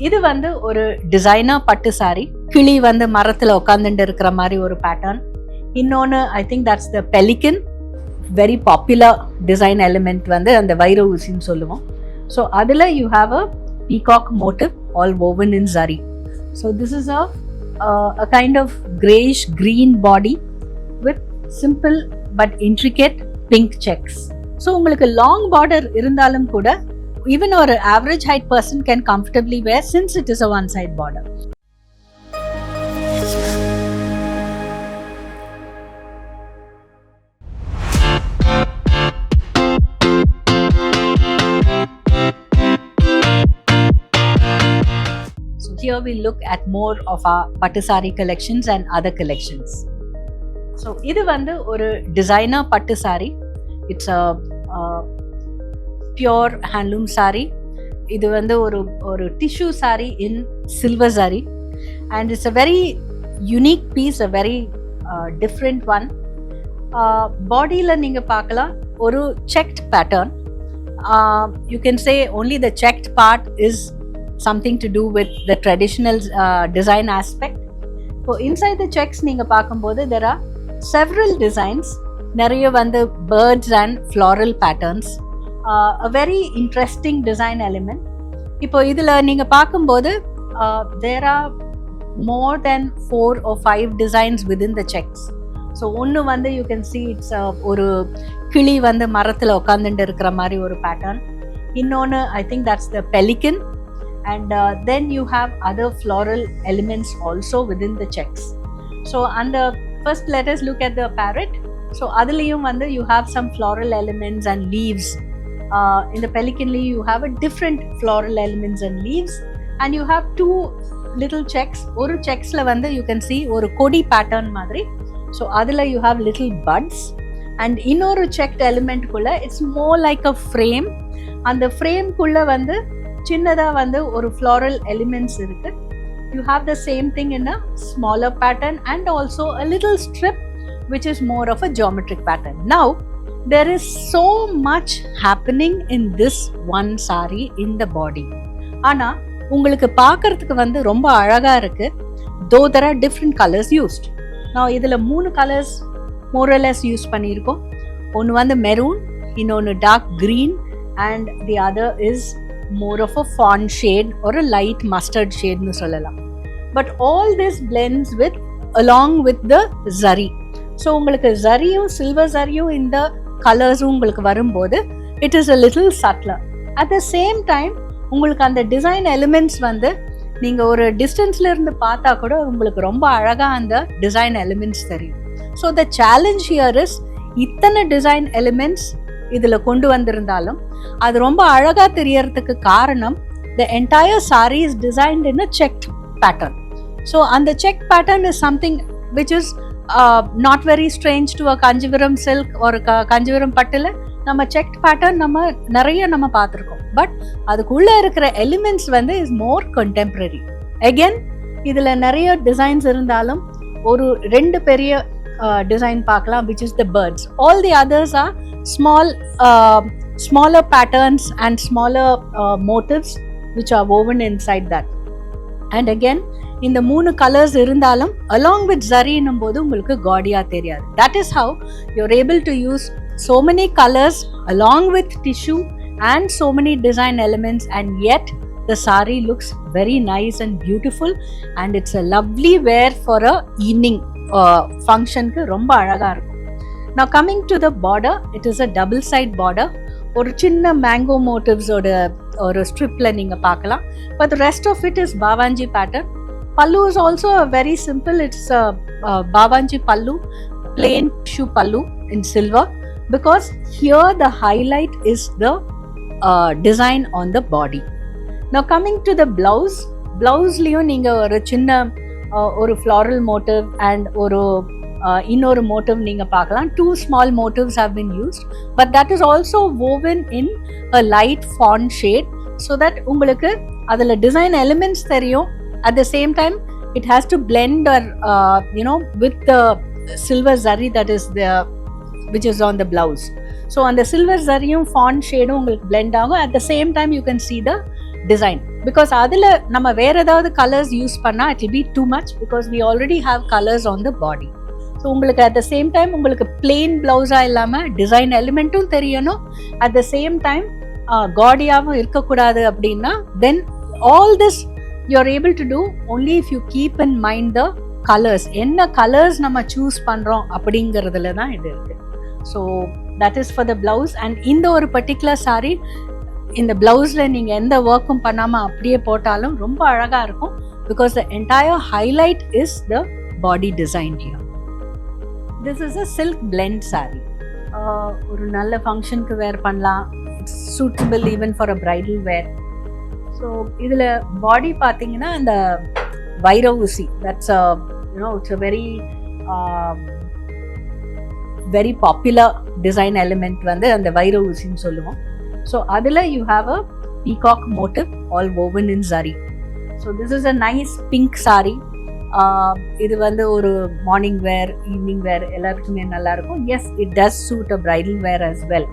இது வந்து ஒரு டிசைனர் பட்டு சாரி. கிளி வந்து மரத்துல உட்காந்துட்டு இருக்கிற மாதிரி ஒரு பேட்டர்ன். இன்னொன்று I think that's the pelican, very popular design element வந்து அந்த வைர ஊசின்னு சொல்லுவோம். ஸோ அதில் you have a peacock motive all woven in zari. So this is a kind of grayish green body with simple but intricate pink checks. So உங்களுக்கு long border இருந்தாலும் கூட even ஒரு average height person can comfortably wear since it is a one side border. So here we look at more of our pattu saree collections and other collections. So இது வந்து ஒரு designer pattu saree. It's a pure handloom saree. இது வந்து ஒரு tissue saree in silver zari, and it's a very unique piece, a very different one. Bodyல நீங்க பார்க்கலாம் ஒரு checked pattern. You can say only the checked part is something to do with the traditional design aspect. So inside the checks நீங்க பார்க்கும்போது there are several designs. நிறைய வந்து birds and floral patterns. A very interesting design element. இப்போ இதில் நீங்கள் பார்க்கும்போது there are more than 4 or 5 designs within the checks. So ஒன்று வந்து you can see it's ஒரு கிளி வந்து மரத்தில் உட்காந்துட்டு இருக்கிற மாதிரி ஒரு பேட்டர்ன். இன்னொன்று I think that's the pelican, and then you have other floral elements also within the checks. So and first let us look at the parrot. So அதுலேயும் வந்து you have some floral elements and leaves. In the pelican you have a different floral elements and leaves, and you have two little checks. Oru checks la vanda you can see oru kodi pattern madri. So adula you have little buds, and inoru checked element kulla it's more like a frame, and the frame kulla vanda chinnada vanda oru floral elements irukku. You have the same thing in a smaller pattern and also a little strip which is more of a geometric pattern. Now there is so much happening in this one saree in the body. ஆனா உங்களுக்கு பார்க்கிறதுக்கு வந்து ரொம்ப அழகா இருக்கு. Though there are different colors used. Now இதுல 3 colors more or less use பண்ணியிருக்கோம். ஒன்று வந்து மெரூன், இன்னொன்று dark green, and the other is more of a fawn shade or a light mustard shade னு சொல்லலாம். But all this blends with along with the zari. So உங்களுக்கு zariயும் silver zariயும் இந்த கலர்ஸும் உங்களுக்கு வரும்போது it is a little subtler. At the same time உங்களுக்கு அந்த design elements வந்து நீங்க ஒரு டிஸ்டன்ஸ்ல இருந்து பார்த்தா கூட உங்களுக்கு ரொம்ப அழகா அந்த டிசைன் எலிமெண்ட்ஸ் தெரியும். So the challenge here is இத்தனை டிசைன் எலிமெண்ட்ஸ் இதுல கொண்டு வந்திருந்தாலும் அது ரொம்ப அழகா தெரியறதுக்கு காரணம் the entire saree is designed in a checked pattern. So and the checked pattern is something which is not very strange to a Kanchipuram silk or Kanchipuram pattula. நம்ம checked pattern நம்ம நிறைய நம்ம பார்த்துருக்கோம். பட் அதுக்குள்ள இருக்கிற elements வந்து is more contemporary. Again இதுல நிறைய டிசைன்ஸ் இருந்தாலும் ஒரு 2 பெரிய டிசைன் பார்க்கலாம், which is the birds. All the others are smaller patterns and smaller motifs which are woven inside that. And again இந்த 3 கலர்ஸ் இருந்தாலும் along with zari என்னும் போது உங்களுக்கு காடியா தெரியாது. That is how you're able to use so many colors along with tissue and so many design elements, and yet the saree looks very nice and beautiful, and it's a lovely wear for a evening function ku romba alaga irukum. Now coming to the border, it is a double side border. ஒரு சின்ன mango motives ஒரு ஸ்ட்ரிப்ல நீங்க பார்க்கலாம். But the rest of it is bawanji pattern. Pallu is also a very simple, it's a bawanji pallu, plain tissue pallu in silver, because here the highlight is the design on the body. Now coming to the blouse லயும் நீங்க ஒரு சின்ன ஒரு floral motive and ஒரு இன்னொரு motive நீங்க பார்க்கலாம். 2 small motives have been used, but that is also woven in a light fawn shade, so that உங்களுக்கு அதுல design elements தெரியும். At the same time it has to blend or with the silver zari that is there, which is on the blouse. So on the silver zarium fawn shade உங்களுக்கு blend ஆகும். At the same time you can see the design. Because அதில் நம்ம வேற ஏதாவது colours use பண்ணால் it will be too much because we already have colours on the body. So உங்களுக்கு at the same time உங்களுக்கு plain பிளவுஸாக இல்லாமல் design எலிமெண்ட்டும் தெரியணும், அட் த சேம் டைம் காடியாகவும் இருக்கக்கூடாது அப்படின்னா then all this you are able to do only if you keep in mind the colours. என்ன கலர்ஸ் நம்ம சூஸ் பண்ணுறோம் அப்படிங்கிறதுல தான் இது இருக்குது. So that is for the blouse. And இந்த ஒரு பர்டிகுலர் சாரீ இந்த பிளவுஸில் நீங்கள் எந்த ஒர்க்கும் பண்ணாமல் அப்படியே போட்டாலும் ரொம்ப அழகாக இருக்கும் because the entire highlight is the body design here. This is a silk blend sari. ஒரு நல்ல ஃபங்க்ஷனுக்கு வேர் பண்ணலாம், it's suitable even for a bridal where. So இதில் பாடி பார்த்தீங்கன்னா இந்த வைர ஊசி, that's it's a very popular design element வந்து அந்த வைர ஊசின்னு சொல்லுவோம். ஸோ அதில் you have a peacock motive all woven in zari. So this is a nice pink sorry. இது வந்து ஒரு மார்னிங் வேர், ஈவினிங் வேர் எல்லாருக்குமே நல்லா இருக்கும். Yes, it does suit a bridal wear as well.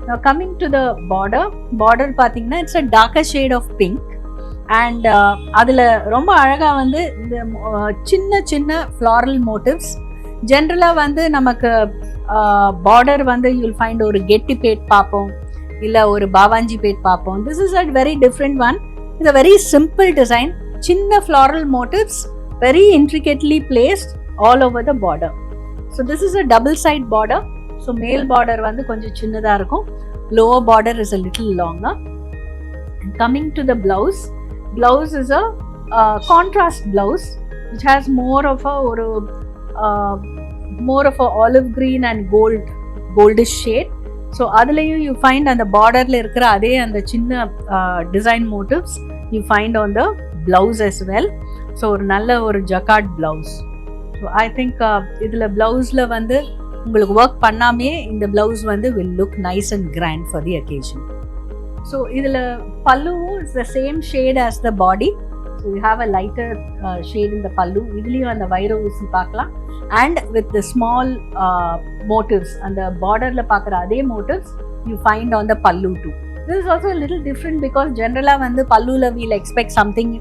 Now coming to the border பார்த்தீங்கன்னா it's a darker shade of pink and அதில் ரொம்ப அழகாக வந்து இந்த சின்ன சின்ன ஃப்ளாரல் மோட்டிவ்ஸ். ஜென்ரலாக வந்து நமக்கு பார்டர் வந்து யூல் ஃபைண்ட் ஒரு கெட்டி பேட் பார்ப்போம், இல்லை ஒரு பாவாஞ்சி பேட் பார்ப்போம். This is a very different one. It's a very simple design, சின்ன floral motifs very intricately placed all over the border. So this is a double side border. So மேல் பார்டர் வந்து கொஞ்சம் சின்னதாக இருக்கும், lower border is a little longer. Coming to the blouse is a contrast blouse which has more of a olive green and goldish shade. So அதுலயும் you find அந்த பார்டர்ல இருக்கிற அதே அந்த சின்ன design motives you find on the blouse as well. So ஒரு நல்ல ஒரு jacquard blouse. So I think இதுல பிளவுஸ்ல வந்து உங்களுக்கு ஒர்க் பண்ணாமே இந்த பிளவுஸ் வந்து will look nice and grand for the occasion. So இதில் பல்லு is the same shade as the body. So you have a lighter shade in the pallu. இதுலேயும் அந்த வைர ஊசி பார்க்கலாம். And with the small motives, அந்த பார்டரில் பார்க்குற அதே motives you find on the pallu too. This is also a little different because generally வந்து பல்லுவில் we'll expect something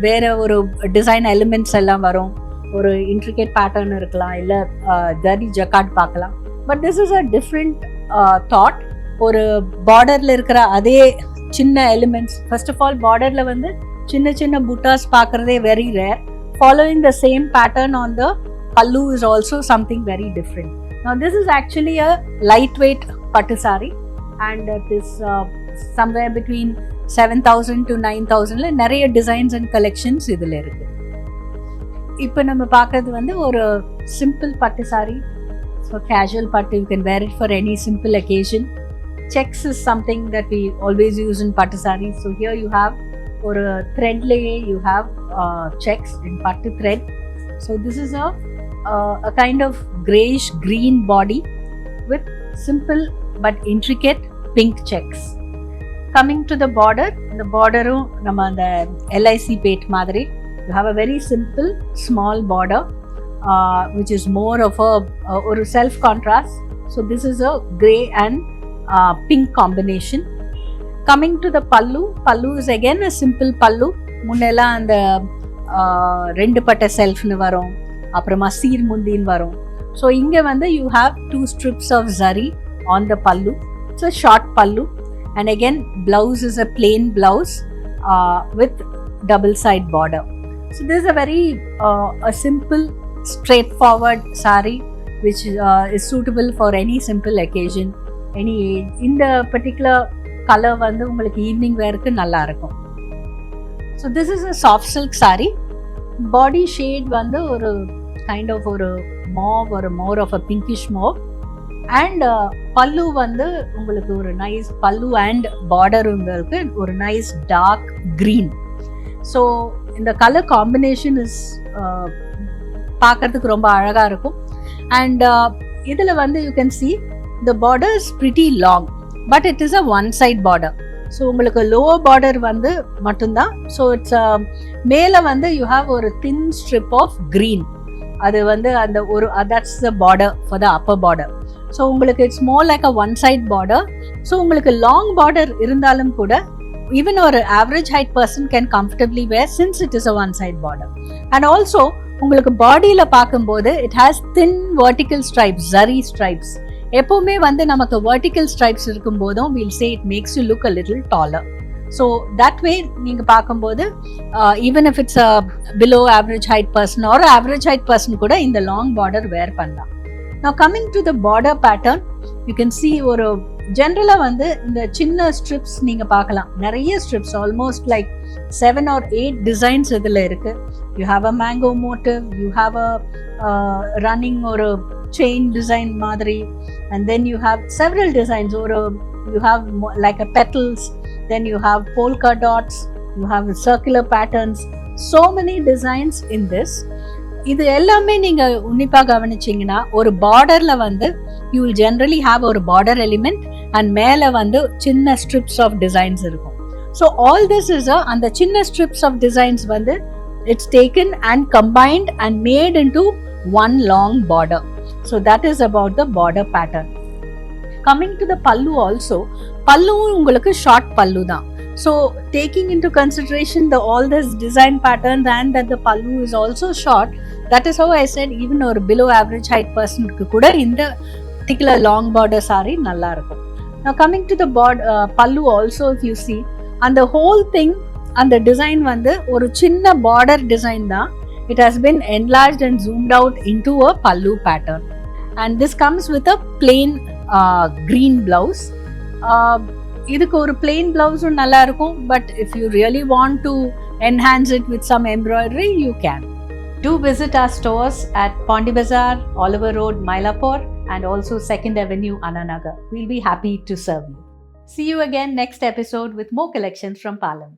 வேற ஒரு டிசைன் எலிமெண்ட்ஸ் எல்லாம் வரும், ஒரு இன்ட்ரிகேட் பேட்டர்ன் இருக்கலாம், இல்லை ஜரி ஜக்கார்ட் பார்க்கலாம். But this is a different thought. ஒரு பார்டரில் இருக்கிற அதே சின்ன எலிமெண்ட்ஸ், ஃபர்ஸ்ட் ஆஃப் ஆல் பார்டரில் வந்து சின்ன சின்ன புட்டாஸ் பார்க்குறதே very rare. Following the same pattern on the pallu is also something very different. Now this is actually a lightweight pattu saree and it is somewhere between 7,000 to 9,000 ல நிறைய designs and collections இதில் இருக்கு. இப்போ நம்ம பார்க்கறது வந்து ஒரு simple பட்டு saree. So casual pattu, you can wear it for any simple occasion. Checks is something that we always use in pattu sarees. So here you have ஒரு threadலயே you have checks in pattu thread. So this is a kind of grayish green body with simple but intricate pink checks. Coming to the border, the borderum நம்ம அந்த LIC pate மாதிரி you have a very simple small border which is more of a self contrast. So this is a grey and pink combination. Coming to the pallu is again a simple pallu. முன்னெல்லாம் அந்த ரெண்டு பட்ட செல்ஃப்னு வரும், அப்புறமா சீர் முந்தின்னு வரும். So இங்கே வந்து you have 2 strips of zari on the pallu. It's a short pallu and again blouse is a plain blouse with double side border. So this is a very a simple straightforward saree which is suitable for any simple occasion, any age. இந்த particular color வந்து உங்களுக்கு evening வேருக்கு நல்லா இருக்கும். So this is a soft silk saree. Body shade வந்து ஒரு kind of ஒரு mauve or more of a pinkish mauve and pallu வந்து உங்களுக்கு ஒரு nice pallu and border உங்களுக்கு ஒரு nice dark green. So இந்த color combination is பார்க்கறதுக்கு ரொம்ப அழகா இருக்கும். And இதுல வந்து you can see the border is pretty long but it is a one side border. So உங்களுக்கு லோவர் பார்டர் வந்து மட்டும்தான். ஸோ இட்ஸ் மேலே வந்து யூ ஹாவ் ஒரு தின் ஸ்ட்ரிப் ஆஃப் க்ரீன். அது வந்து அந்த ஒரு that's the border for the upper border. So உங்களுக்கு it's more like a one side border. So உங்களுக்கு லாங் பார்டர் இருந்தாலும் கூட even or an average height person can comfortably wear since it is a one side border. And also உங்களுக்கு பாடியில பார்க்கும்போது it has thin vertical stripes, zari stripes. எப்பவுமே வந்து நமக்கு vertical stripes இருக்கும்போதும் we'll say it makes you look a little taller. So that way நீங்க பார்க்கும்போது even if it's a below average height person or average height person கூட இந்த long border wear பண்ணலாம். Now coming to the border pattern, you can see ஒரு ஜென்ரலா வந்து இந்த சின்ன ஸ்ட்ரிப்ஸ் நீங்க பார்க்கலாம். நிறைய strips, almost like 7 or 8 designs இதுல இருக்கு. You have a mango motif, you have a running ஒரு செயின் டிசைன் மாதிரி, and then you have several designs. ஒரு you have like a petals, then you have polka dots, you have circular patterns, so many designs in this. இது எல்லாமே நீங்க உன்னிப்பா கவனிச்சீங்கன்னா ஒரு பார்டர்ல வந்து you will generally have ஒரு border element and மேல வந்து சின்ன ஸ்ட்ரிப்ஸ் ஆஃப் டிசைன்ஸ் இருக்கும். ஸோ ஆல் திஸ் இஸ் அந்த சின்ன ஸ்ட்ரிப்ஸ் ஆஃப் டிசைன்ஸ் வந்து it's taken and combined and made into one long border. So that is about the border pattern. Coming to the pallu also, பல்லுவும் உங்களுக்கு short பல்லு தான். So taking into consideration all this design patterns and that the pallu is also short, that is how I said even or below average height person ku kuda inda particular long border saree nalla irukum. Now coming to the pallu also, if you see, and the whole thing and the design vandu oru chinna border design da, it has been enlarged and zoomed out into a pallu pattern, and this comes with a plain green blouse. இதுக்கு ஒரு plain பிளவுஸும் நல்லா இருக்கும். But if you really want to enhance it with some embroidery, you can. Do visit our stores at Pondybazar, Oliver Road, Mylapore, and also 2nd Avenue, Anna Nagar. We'll be happy to serve you. See you again next episode with more collections from Palam.